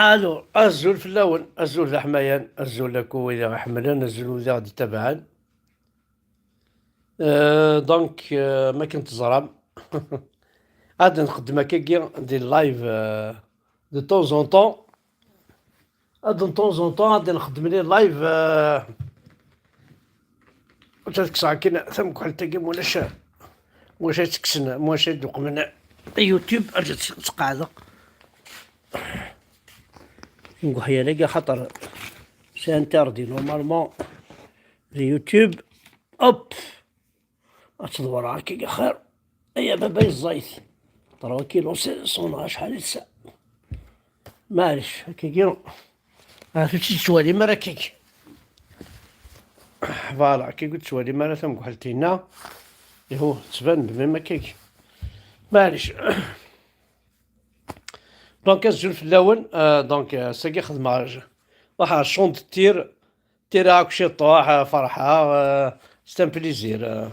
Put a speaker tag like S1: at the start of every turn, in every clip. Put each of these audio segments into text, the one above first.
S1: الو الزول في اللون الزول ذا حمايان الزول لكو إذا حملان الزول ذا غادي تبعان. دونك ما كنت زرام. عاد نخدم هكاكي ندير لايف دو طون زون طون. عاد دو طون زون طون غادي نخدم لي لايف وتاك ساعة كنا ثم كحل تاكي مولاش تكسن مولاش دوق من يوتيوب أرجع تقعد نقول هيا لقى خطر سي انتردي نورمالمون اليوتيوب اوب اتدور هكاك خير. ايا بابا الزيت 3 كيلو صونها شحال الساعة معليش هكاك عرفتي تسوالي مرة كيك فوالا كي قلت سوالي مرة ثم كحلتينا اللي هو تبان بما كيك معليش. دونك الزول في اللون دونك ساقي خدمة واحد شونط تير هاك شي طواح فرحة سي ان بليزير.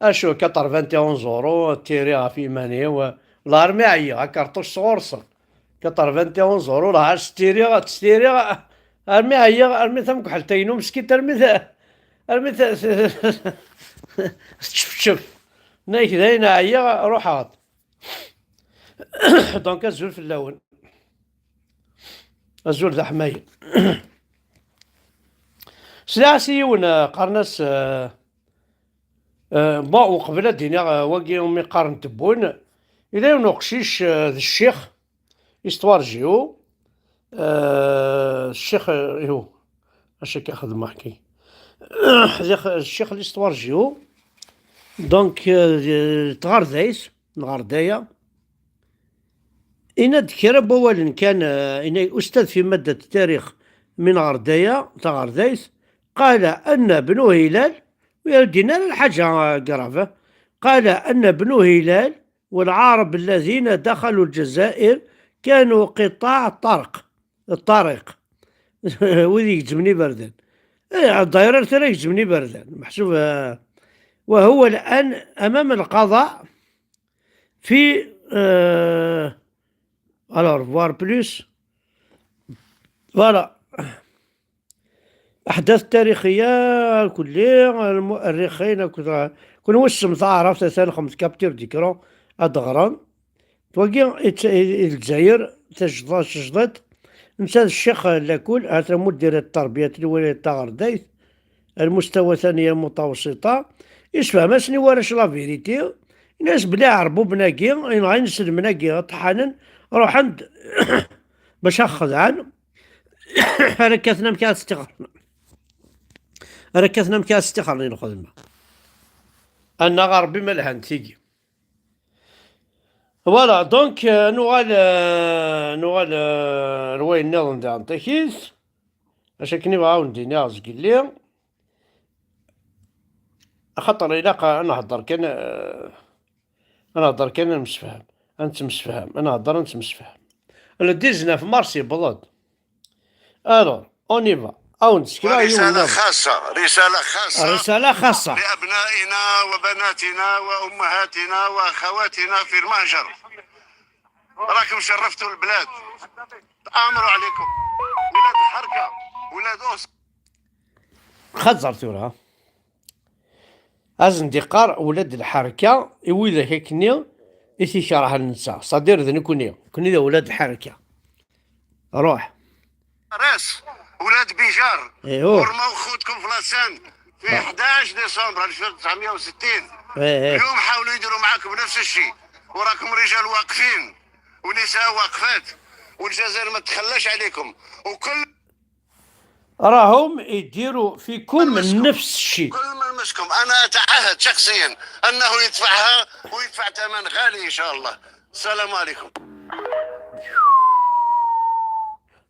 S1: اشو 91 زورو تيريها في ماني لارمي عيا كارطوش صغور صغ 91 زورو راه تستيري ارمي عيا ارمي ثم كحلتينو مسكين ارمي تشف نايك داينا عيا روح هات. دونك الزول في اللون الزول ذا حمايل. سلاسيون قرناس بون وقبل دينا واقي أمي قارن تبون إلا نقشيش ذا الشيخ إستوار جيو الشيخ هو اش كياخذ محكي الشيخ الإستوار جيو دونك تغردايس نغردايا إن ذكر بوالن كان إن أستاذ في مادة التاريخ من غردايا تغردايس قال أن بنو هلال ويدينا الحاجة قرافة قال أن بنو هلال والعرب الذين دخلوا الجزائر كانوا قطاع الطريق وذي يجزمني بردان الدائرة ترى يجزمني بردان محسوب. وهو الآن أمام القضاء في alors voir plus voilà أحداث تاريخية كلية المؤرخين كل وسم تعرف ثاني خمس كابتير ديكرون أدغران توقي الجزائر تجدت نسى الشيخ لاكول هذا مدير التربية الولاية تاغردايث المستوى ثانية متوسطة يسفهم اسني وراش لا فيريتي الناس بلا عربو بناكي غير نسلم طحانا روح عند باش اخذ عن ركثنا مكاس استقرنا ركثنا مكاس استقرنا ناخذ ما انا غربي ملهن تيجي فوالا دونك نوال رواي النظام تاع تاكيز اش كني باعون دينا زكلي خطر إلا نهضر كان انا هضر كان مسفهم انت مسفهم انا هضر انت مسفهم le 19 مارس يبلط الو اونيفا او نسكرا
S2: رسالة خاصة
S1: رسالة خاصة
S2: لأبنائنا وبناتنا وأمهاتنا وأخواتنا في المهجر. راكم شرفتوا البلاد، تآمروا عليكم ولاد الحركة ولاد أوس
S1: خزرتو لها أزن ديقار ولاد الحركة وإذا هيكني إيش شرح النساء صدير ذا كوني ذا ولاد الحركة روح
S2: راس ولاد بيجار
S1: ايوه
S2: ورموا خوتكم في لاسان في 11 ديسمبر 1960. اليوم حاولوا يديروا معاكم نفس الشيء وراكم رجال واقفين ونساء واقفات والجزائر ما تخلاش عليكم وكل
S1: راهم يديروا فيكم نفس الشيء.
S2: كل من مسكم انا اتعهد شخصيا انه يدفعها ويدفع ثمن غالي ان شاء الله. السلام عليكم.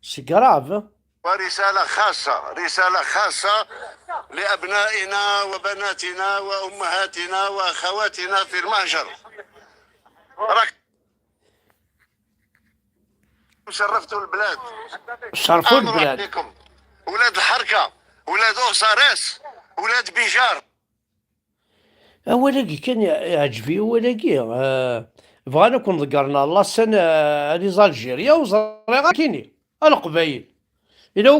S1: سي جراف.
S2: رسالة خاصة لأبنائنا وبناتنا وأمهاتنا وأخواتنا في المهجر. شرفتوا البلاد،
S1: شرفوا البلاد
S2: عليكم ولاد الحركة ولاد أوساريس ولاد بيجار.
S1: ولكن كان يعجبي ولكن بغانا كون ذكرنا لاسن لي زالجيريا وزريغا كيني القبايل إلا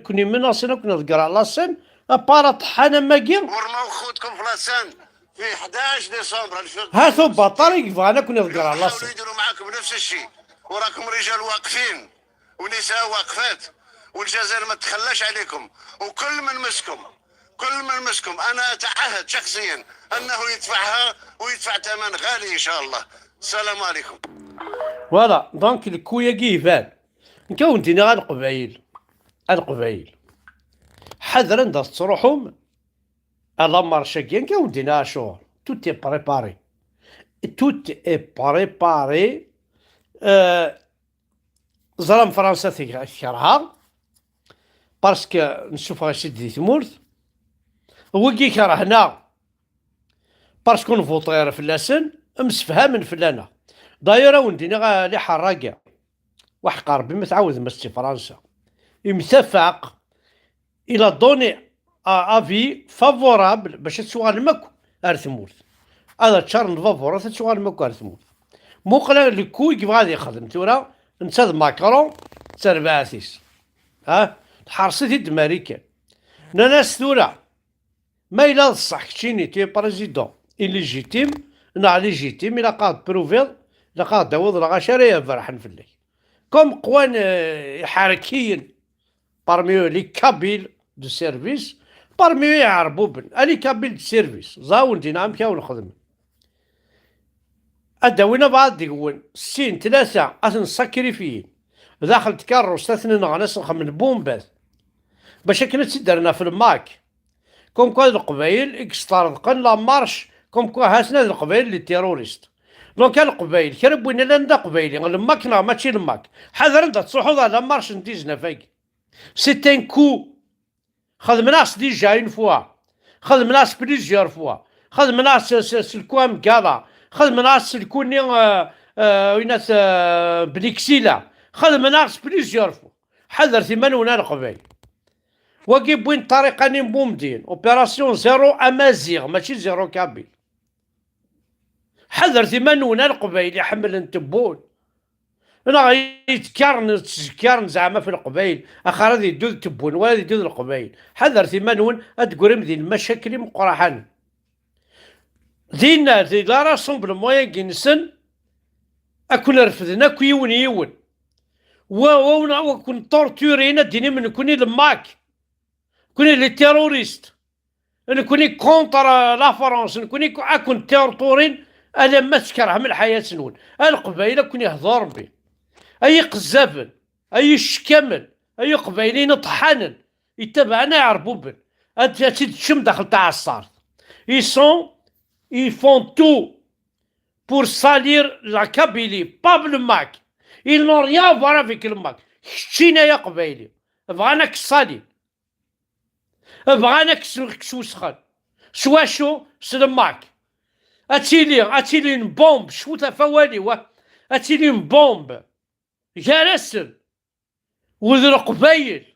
S1: كوني من أصلا كنا ذكر لاسن أبارا طحانا ماكي
S2: ورماو خوتكم في لاسان في 11 ديسمبر 2000
S1: هاتو بطاريق بغانا كنا ذكر
S2: حاولوا
S1: لاسن
S2: يديروا معاكم نفس الشيء، وراكم رجال واقفين ونساء واقفات، والجزائر ما تخلاش عليكم، وكل من مسكم انا اتعهد شخصيا انه يدفعها ويدفع ثمن غالي ان شاء الله. السلام عليكم.
S1: فوالا دونك الكويا كيفان نكونتيني غا القبايل حذرا دا تروحهم على مارشاكيا نكونتيني شغل توت اي بريباري زرام فرنسا تكرهها باسكو نشوفها شد دي ثمورت هو كي كرهنا باسكو نفوطير فلاسن مسفهمن فلانا داير ونديني غا لي حراقه واحد قاربي ما تعاود مستي فرنسا يمتفق الى دوني افي فافورابل باش تسوغال ماكو ارثمورت هذا تشارن فافورا تسوغال ماكو ارثمورت موقلا الكوي كيف غادي يخدم تورا نتاد ماكرون تربعثيس تحرصتي دماريكان ناس ثورا ما إلا الصح كتشيني تي بريزيدون إليجيتيم ليجيتيم إلا قاد بروفيل إلا قاد داوود لا غاشاري فرحن في الليل كوم قوان حركيين بارميو لي كابيل دو سيرفيس بارميو يعربو بن ألي كابيل دو سيرفيس زاون دينا مكاو نخدم أداوينا بعض ديقون سين ثلاثة أثن ساكريفيين داخل تكرس تثنين غناس نخمن بومباث باش كنا تدرنا في الماك كوم كوا القبايل اكستارضقن لا مارش كوم كوا هاسنا القبايل لي تيروريست دونك القبايل كرب وين لا قبايلي الماكنا ماشي الماك حذر انت تصحوا لا مارش نديزنا فايك سي ان كو خدمناش ديجا اون فوا خدمناش بليزيور فوا خدمناش سلكوام كالا خدمناش سلكوني ويناس بليكسيلا خدمناش بليزيور فوا حذر ثمان ونا القبايل وكيب وين طريقة بومدين اوبيراسيون زيرو امازيغ ماشي زيرو كابيل حذر ثمانون القبايل يحمل التبون انا يتكارن زعما في القبايل اخر هذا يدوذ تبون وهذا يدوذ القبايل حذر ثمانون اتقول ذي المشاكل مقرحان دينا ذي لا راسومبلمون ينسن اكون رفدنا كيون يون وكون طورتورينا ديني من كوني الماك كوني لي تيروريست نكوني كونتر لا فرنسا نكوني اكون تيرتورين الا ما تكره من الحياه نون القبايله كوني يهضر بي اي قزافن اي شكامل اي قبايلين طحانن يتبعنا يعربوا بن تشم داخل تاع الصارت ils font tout pour salir la Kabylie pas le MAC ils n'ont rien à voir avec le MAC كشينا يا قبايلي بغانا كصالي بغانا كسوسخان شواشو سلماك اتيلين بومب شوتا فوالي اتيلين بومب جالسن وذر قبايل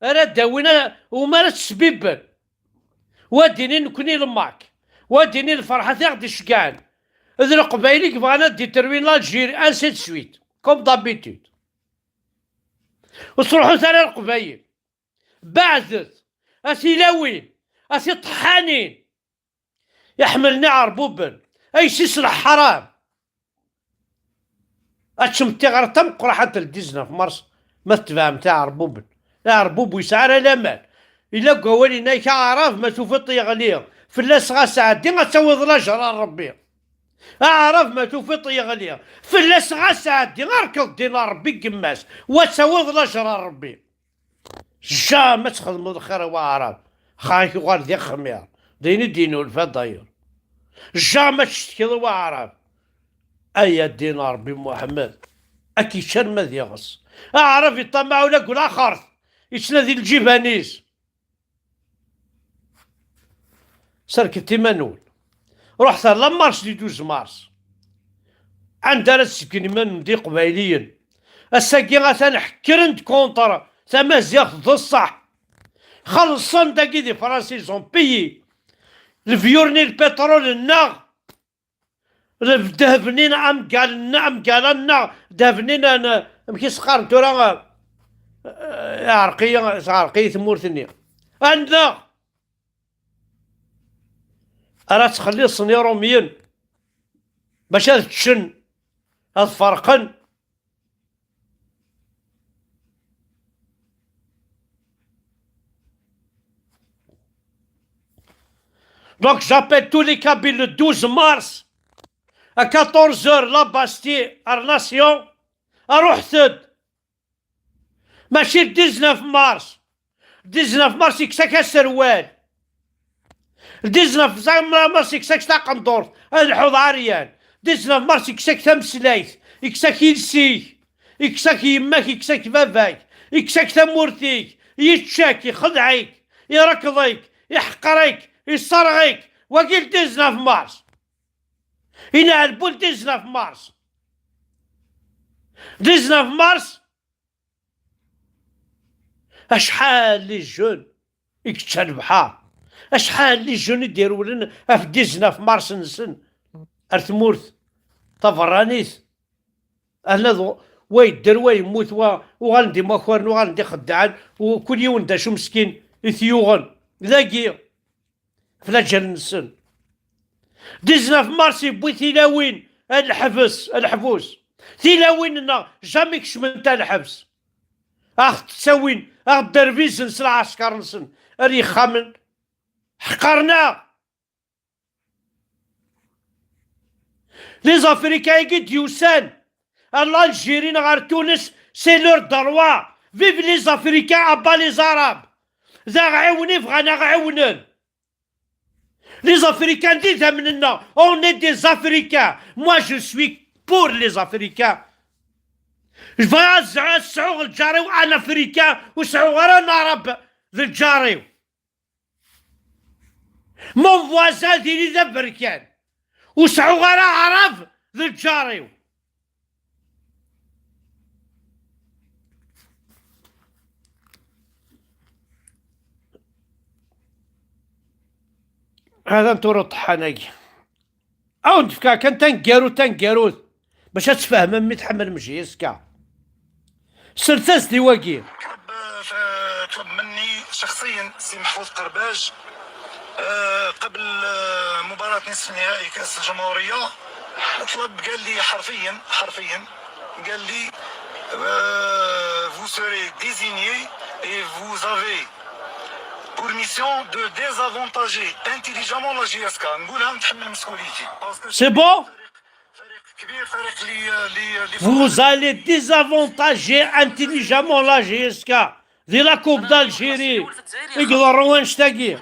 S1: انا داوينا وما تسبيبن وديني نكوني لماك وديني الفرحه تاعدي شكان ذر قبايلك بغانا ديتروين لالجيري انسيت سويت كوم دابيتود وتروحو ثاني القبايل بعثت اسيلاوين اسي طحانين يحملني عربوبن اي سيسرح حرام اتشمتي غير تمقرا حتى ل 19 مارس ما تفهم تاع عربوبن لا عربوب ويسعر لا مال الا قوالي نايك عراف ما توفي غليه فلاس غاسعدي غتسوض لاجر ربي اعرف ما توفي غليه فلاس غاسعدي غركض دينار ربي قماس وتسوض لاجر ربي ما تخدموا الخير واعرف خايك غار دي خمير ديني دينو الفضاير ما تشتكي واعرف ايا دينار بمحمد اكي شرمة يغص اعرف يطمعوا لك ولا خرط يتنادي الجبانيس سركتي منول رحت لمارس دي 12 مارس عندنا السكن من دي قبايليا الساكي غاثان حكرنت كونتر ثما زياخ الصح خلصان داكي دي فرنسي زون بيي الفيورني البترول الناغ دهفنين قال لنا دهفنين انا مكيس قارن ترى عرقية ثمورتني عندنا راه تخلي الصني روميين باش هاد تشن هاد فرقن Donc j'appelle tous les Kabyles le 12 mars à 14h la Bastille à la Nation à Rohtad. ماشي 19 مارس 19 مارس يكساك السروال 19 مارس يكساك تاع قندور الحوض عريان 19 مارس يكساك تمسلايت يكساك يلسيك يكساك يماك يكساك باباك يكساك ثمورتيك يتشاك يخدعيك يركضيك يحقريك يصرغيك وقيل 19 مارس هنا البول 19 مارس 19 مارس اشحال لي جون يكتشى البحر اشحال لي جون يديروا لنا في 19 مارس نسن ارتمورت طفرانيس انا ويدير ويموت وغندي مخورن وغندي خدعان وكل يوم دا شو مسكين يثيوغن ذاكي فلا جال نسن 19 مارس يبوي تيلاوين الحبوس تيلاوين جامي كشمن تاع الحبس تساوين الدربيز نسن العسكر نسن الريخامن حقرنا لي زافريكان قد يوسان الجيريين غير تونس سي لور دروا فيف لي زافريكان ابا لي زاراب ذا غعاوني فغانا غعاونن Les Africains disent maintenant, on est des Africains. Moi, je suis pour les Africains. Je vais سعوغ الجاريو ان افريكان وسعوغ انا عرب ذا الجاريو. مون فوازان ديالي ذا افريكان وسعوغ انا عرب ذا الجاريو. هذا نتورو طحاناكي او نتفكا كان تنقارو باش تفهم مي تحمل مجيسكا سلساس دي واقي.
S3: طلب مني شخصيا سي محفوظ قرباج قبل مباراة نصف نهائي كأس الجمهورية طلب قال لي حرفيا قال لي vous serez désigné et vous avez pour mission de désavantager intelligemment la GSK. نقولها نتحمل مسؤوليتي.
S1: C'est bon? Vous allez désavantager intelligemment la GSK دي لا كوب d'Algérie. يقدروا وين شتاقي.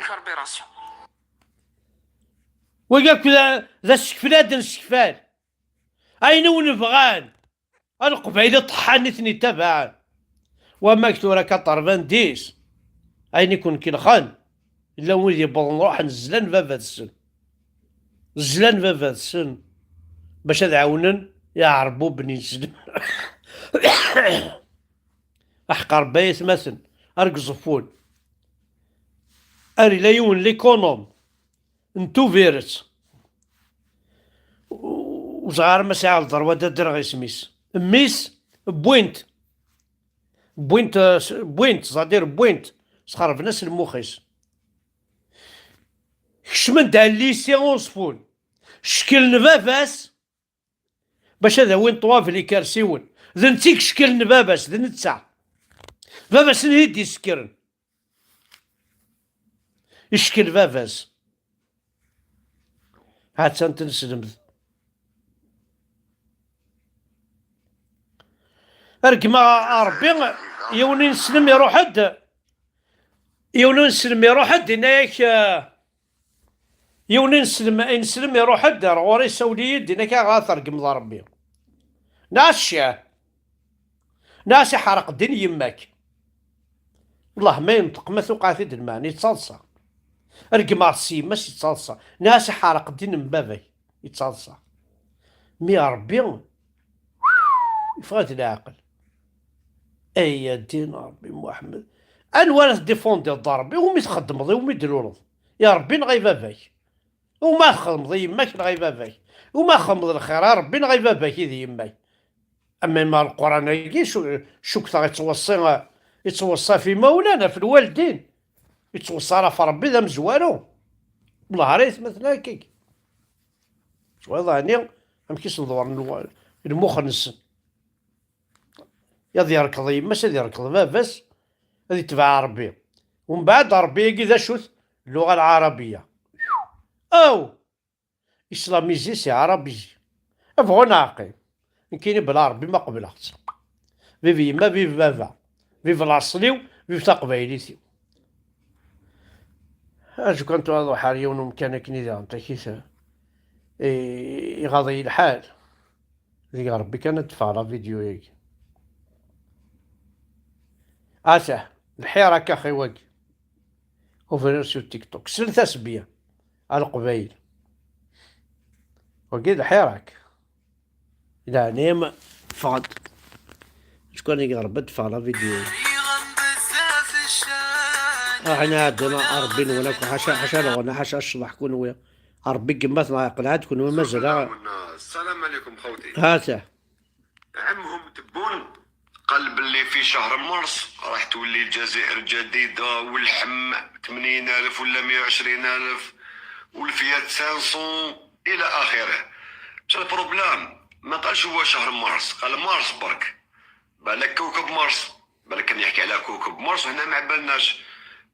S1: وقالك ذا السكفلات السكفال. أين ونبغان؟ القبيلة طحانتني تبعا. وما كتورا كطرفان ديس. أين يكون كيلخان إلا وين يبغى نروح نزلان بابا السن زلان بابا السن باش عاونن يعربو بني سن أحقر بايس مثلا أرقزفون أري لا يون ليكونوم نتو فيرس وزغار مساعة الضروة درغي سميس ميس بوينت صدير بوينت سخرف ناس المخيس كشمن دا الليسي اونصفون شكل نباباس باش هذا وين طواف لي كارسيون ذنتيك شكل نباباس ذن نتسع باباس نهيد يسكرن يشكل باباس هات سنت نسلم ارقما ربي يوني نسلم يروح حد يوني نسلم يروح حد هناك يوني نسلم يروح حد غوري سولي هناك غاثر قم ربي ناس شاه ناس يحرق الدين يماك والله ما ينطق ما ثقع في دلمان يتصلصى ارقما السيماس يتصلصى ناس يحرق الدين من بابي يتصلصى مي ربي يفغد العقل اي الدين ربي محمد انوار ديفوندي الضربي ومي تخدم ضي ومي دلورض يا ربي نغي باباك وما تخدمض يماك غير باباك، وما خمض الخير ربي غير باباك إذ يماك. أما ما القرآن هيكي شو كثر يتوصى في مولانا في الوالدين، يتوصى راه في ربي ذا مزوارو والله راه مثلا هكاك. شويه هاني مكيش ندور المخ نسن يا يركض يماس يا يركض باباس هذه تبع ربي، ومن بعد ربي كذا شوت اللغة العربية أو إسلاميزي عربي أبغى نعقل كاين بلا ربي ما قبلها فيفي ما فيف بابا فيف الأصلي وفيف تقبايليتي. أجو كنت هذا حاليا ومكان كنيدا نتا كيسا يغاضي الحال ذيك ربي كانت تفعل فيديو هيك أسا الحيرة كاخي واقي وفيرسيو تيك توك سلثة سبية على القبايل وقيد الحيرك لا نيم فقط شكون يقرب تفعل فيديو احنا عندنا أربين ولك حاشا لغنا حاشا الشلح كون ويا ربي قمات ما قلعت كون مازال.
S2: السلام عليكم خوتي.
S1: هاته
S2: عمهم تبون قال باللي في شهر مارس راح تولي الجزائر جديدة واللحم 80,000 ولا 120,000 والفيات 500 إلى آخره. بس البروبلام ما قالش هو شهر مارس، قال مارس برك. بالك كوكب مارس، بالك كان يحكي على كوكب مارس وهنا ما عبالناش.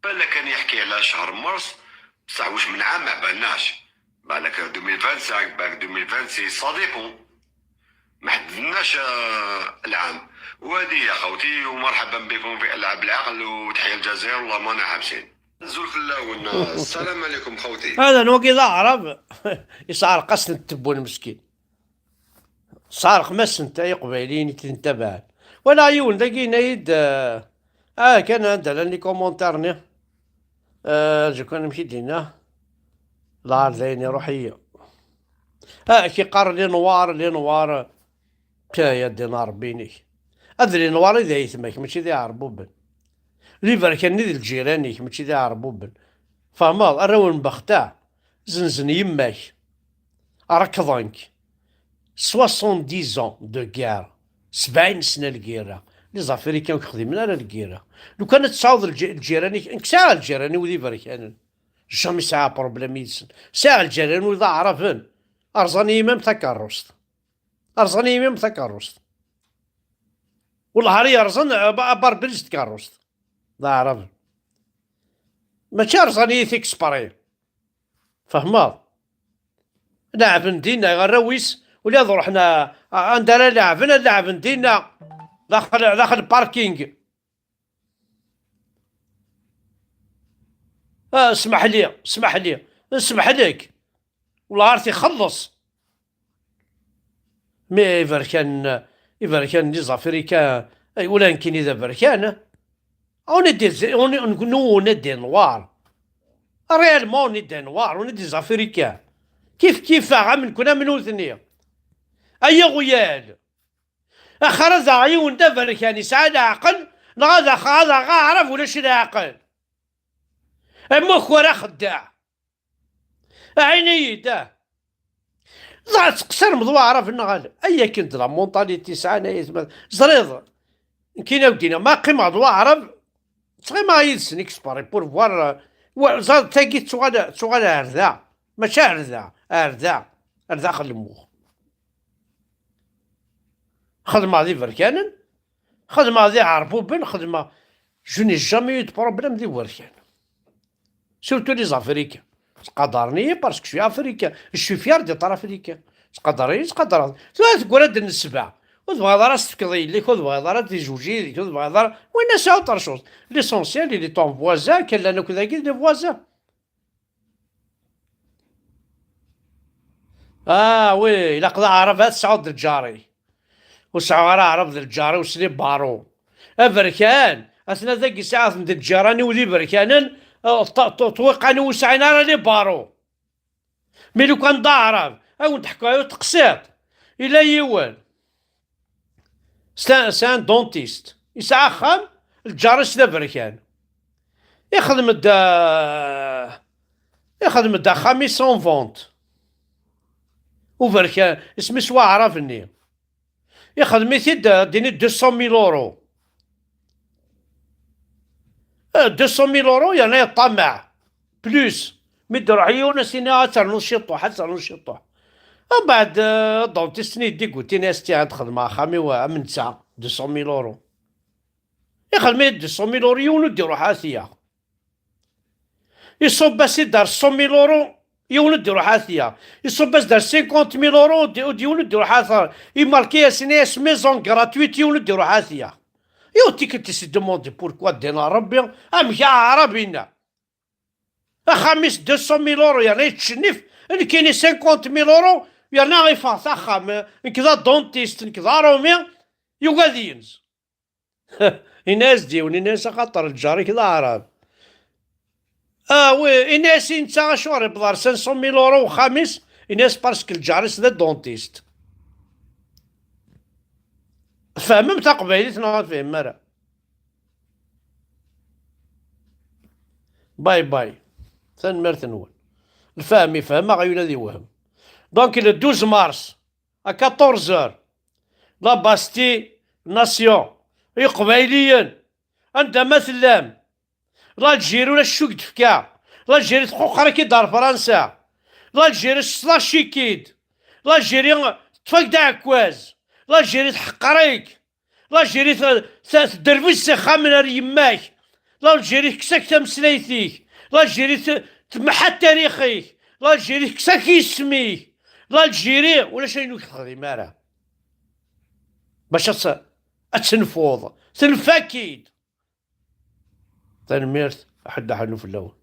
S2: بالك كان يحكي على شهر مارس بصح واش من عام ما عبالناش. بالك 2025 بالك 2026 صادقون ما حددناش العام. وهذه يا خوتي ومرحبا بكم في العاب العقل وتحيا الجزائر والله مانا حابسين. نزول في اللون. السلام عليكم خوتي.
S1: هذا نوقي عرب يصار قسن التبون مسكين صار 5 سنين قبيلين تنتبه ولا عيون دقينا يد كان عندنا لي كومونتارني جو كان نمشي لينا لا زيني روحية كي قار لي نوار يا دينار بيني أدري نوار إذا يثمك ماشي ذي عربوبن لي بركاني ذي الجيرانيك ماشي ذي عربوبن فمال الرون بختاع زنزن يماك ركضنك 70 دو غير 70 سنة الكيرة لي زافيري كانوا خديمين على الكيرة. لو كانت تعوض الجيراني كساعة الجيراني وذي بركان جامي ساعة بروبليم يدسن ساعة الجيراني وإذا عرفن أرزاني يمام تكرست أرزاني يمام تكرست والله هاري أرزان باربلز تكرست ذا عرف ماشي أرزاني تكسباري فهمات لاعبن دينا غرويس ولا روحنا عندنا لاعبن دينا داخل الباركينغ. اسمح لي اسمح لك والله عرفتي خلص مي إذا كان لي زافريكا ولا يمكن إذا بركان أو ندي نوار ريالمون ندي نوار وندي زافريكا كيف عامل كنا من وثنية أي غيال أخرز عيون دفر كان يسعد عقل هذا عرف ولا شي عقل مخ ورا خداع عيني ده زعما تقصر مضوا عرف النغال أي كنت لا مونطاليتي ساعة زريض كاين ودينا ما قيمة ضوا عرف صغير ما يدسن اكسباري بور فوار زاد تاكي تشغال هرذا ماشي هرذا خل المخ خدمة ذي بركانن خدمة ذي عربوبن خدمة جوني جامي يد بروبليم ذي بركان سورتو لي زافريكا تقدرني باسكو شوي افريكا شوي فيار دي طرف افريكا تقدرني تقول هاد السبع وتبغى راس تفكضي ليك وتبغى راه تيجوجي ليك وتبغى وين ساو طرشوز ليسونسيال اللي طون فوازان كان لنا كذا كي دي فوازان وي الا قضى عرفات سعود الجاري وسعورا عرف الجاري وسلي بارو افركان اثنا ذاك ساعه من الجيراني وذي بركانن توقعني وسعينا راه لي بارو مي لو كان ضعرف او تحكوا تقسيط الا يوال سان دونتيست يسعى خام الجارس ذا بركان يخدم يخدم دا خامي سون فونت وبرك اسمي عرفني يخدم يثيد ديني 200,000 اورو 200,000 اورو يعني طمع بلوس مدر عيون سينا ترنو الشطوح ترنو الشطوح ومن بعد دونتيستني دي قلت لي استي عاد خدمة خامي ومن ساعة 200,000 اورو يخدم 200,000 اورو يونو ديرو حاسية يصوب بس يدار 100,000 اورو يونو ديرو حاسية يصوب بس دار 50,000 اورو يونو ديرو حاسية يماركي سينا ميزون غراتويت يونو ديرو حاسية يو تي كنت سي دوموندي بوركوا دينا ربي امشي عربينا خامس 200,000 اورو يعني تشنف اللي كاين 50,000 اورو يعني غيفاص خام كذا دونتيست كذا رومي يوغادينز الناس ديون الناس خاطر الجاري كذا عرب وي الناس انت شو بدار 500,000 اورو خامس الناس باسكو الجاري ذا دونتيست فهمت قبيلي ما تفهم مرة باي باي ثان مرت نول الفهم يفهم غير الذي وهم دونك لو 12 مارس ا 14 لا باستي ناسيون قبيليا انت مثلا لا الجيري ولا الشوك تفكا لا الجيري تخوخر كي دار فرنسا لا الجيري سلاشي كيد لا الجيري تفقد عكواز لا الجيري تحقريك لا الجيري تدربس خامن يماك لا الجيري كساك تمسليتيك لا الجيري تمحى تاريخيك لا الجيري كساك يسميك لا الجيري ولا شي نخدي مارا باش تنفوض تنفاكيد تنميرت حد حنو في الاول